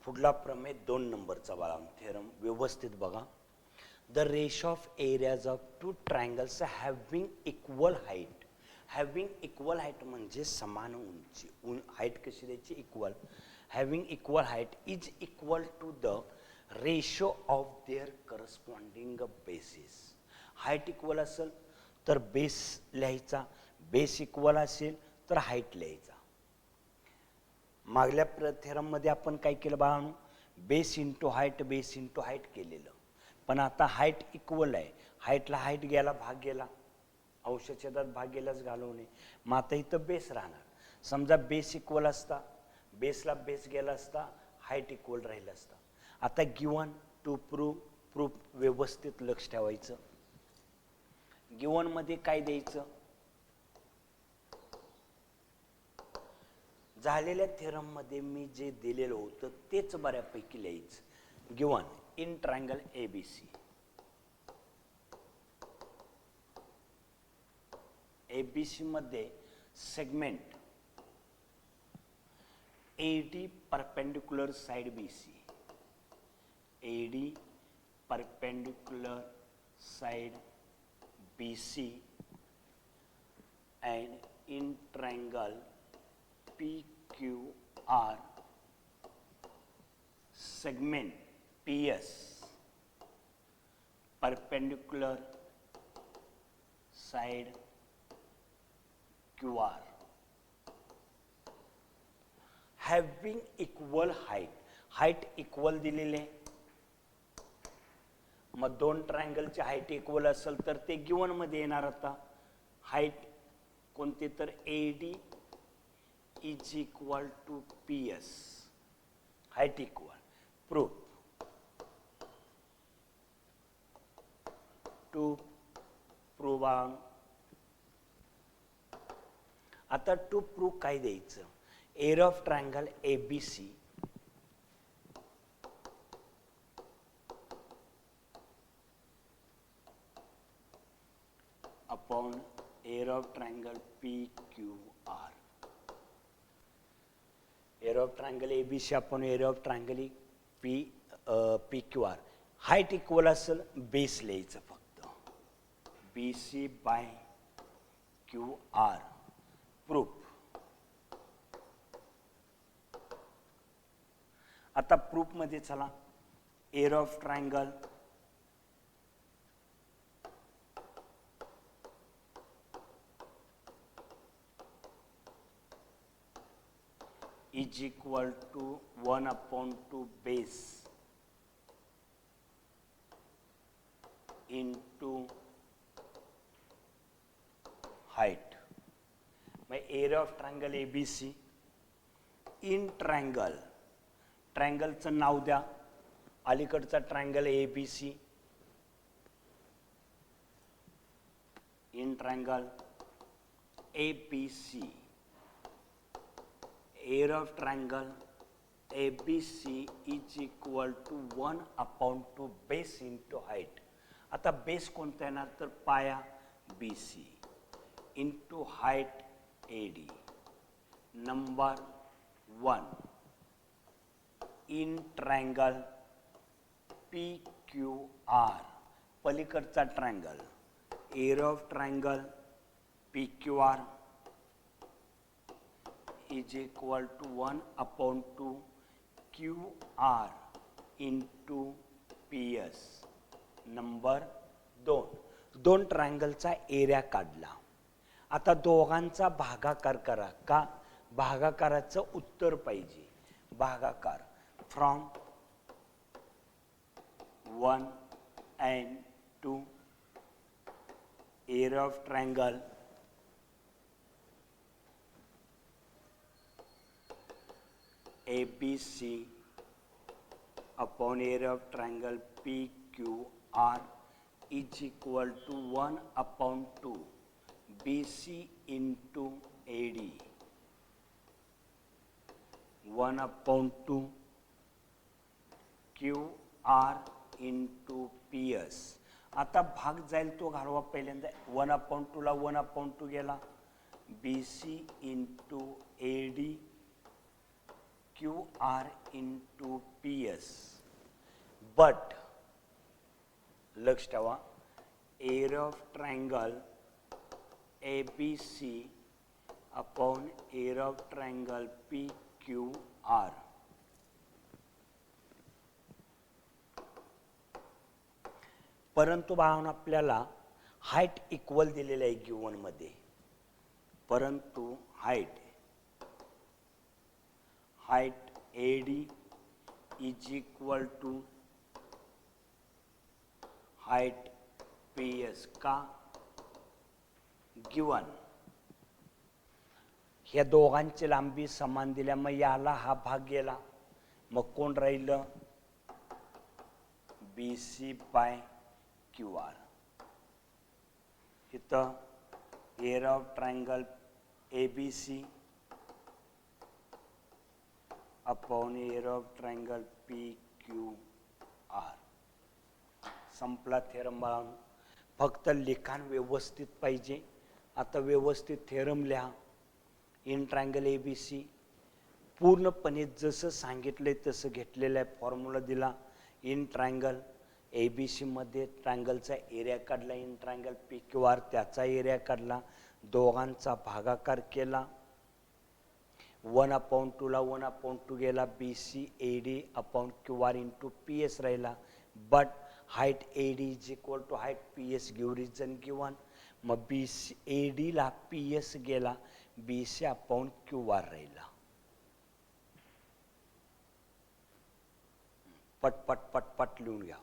पुढला प्रमेय 2 नंबरचा बाळा थेरम व्यवस्थित बघा. The ratio of areas of two triangles having equal height. Having equal height म्हणजे समान उंची. हाईट कशी द्यायची? Equal. Having equal height is equal to the ratio of their corresponding bases. Height equal असेल तर बेस लिहायचा, बेस इक्वल असेल तर हाईट लिहायचा. मागल्या थेरममध्ये आपण काय केलं बाळांनो? बेस इंटू हाईट केलेलं. पण आता हाईट इक्वल आहे. हाईटला हाईट गेला, भाग गेला, अंशछेदात भाग गेलाच घालवणे. मग आता इथं बेस राहणार. समजा बेस इक्वल असता, बेसला बेस गेला असता, हाईट इक्वल राहिलं असता. आता गिवन टू प्रूफ व्यवस्थित लक्ष ठेवायचं. गिवन मध्ये काय द्यायचं? झालेल्या थेरम मध्ये मी जे दिलेलं होतं तेच बऱ्यापैकी लिहायचं. Given in triangle ABC. ABC मध्ये segment AD perpendicular side BC. AD perpendicular side BC and in triangle PQR segment PS perpendicular side QR having equal height equal दिलेले. मग दोन ट्रायंगलची हाईट इक्वल असेल तर ते गिवन मध्ये येणार. आता हाईट कोणते? तर AD is equal to PS. Height equal. Proof to prove. आता टू प्रूव्ह काय द्यायचं? Area of triangle ABC upon area of triangle PQR. area of triangle ABC upon area of triangle PQR. Height equal असेल, base लिहायचं फक्त. BC by QR. Proof. आता proof मध्ये चला. Area of triangle is equal to 1/2 base into height. My area of triangle ABC in triangle. ट्रायंगलचं नाव द्या. अलीकडचा triangle ABC in triangle ABC. Area of triangle ABC is equal to 1/2 base into height. आता base कोणता येणार? तर पाया BC into height AD. Number 1 in triangle PQR. पलीकडचा triangle. Area of triangle PQR is equal to 1/2 QR into PS. Number 2. दोन ट्रायंगलचा area काढला. आता दोघांचा भागाकार करा. का? भागाकाराचं उत्तर पाहिजे. भागाकार from 1 and 2 area of triangle ABC upon area of triangle PQR is equal to 1/2 BC into AD. 1/2 QR into PS. आता भाग जाईल तो घालवा. पहिल्यांदा 1/2 ला 1/2 गेला. BC into AD QR into PS. But लक्ष ठेवा, area of triangle ABC upon area of triangle PQR. परंतु बाळांनो आपल्याला हाईट इक्वल दिलेलं आहे गिवन मध्ये, परंतु height AD is equal to height PS का गिवन ह्या दोघांची लांबी समान दिल्या, मग याला हा भाग गेला, मग कोण राहिलं BC बाय QR. इथं area of triangle ABC upon area of triangle PQR. संपला थेरम बाळांनो. फक्त लिखाण व्यवस्थित पाहिजे. आता व्यवस्थित थेरम लिहा. इन ट्रायंगल ABC पूर्णपणे जसं सांगितलंय तसं घेतलेलं आहे, फॉर्म्युला दिला. इन ट्रायंगल ABC मध्ये ट्रायंगलचा एरिया काढला, इन ट्रायंगल PQR त्याचा एरिया काढला, दोघांचा भागाकार केला. 1/2 ला 1/2 गेला, BC AD upon QR into PS राहिला. But height AD is equal to height PS give reason given. मग BC AD ला PS गेला, BC अपॉन QR राहिला. पट पट पट पट लिहून घ्या.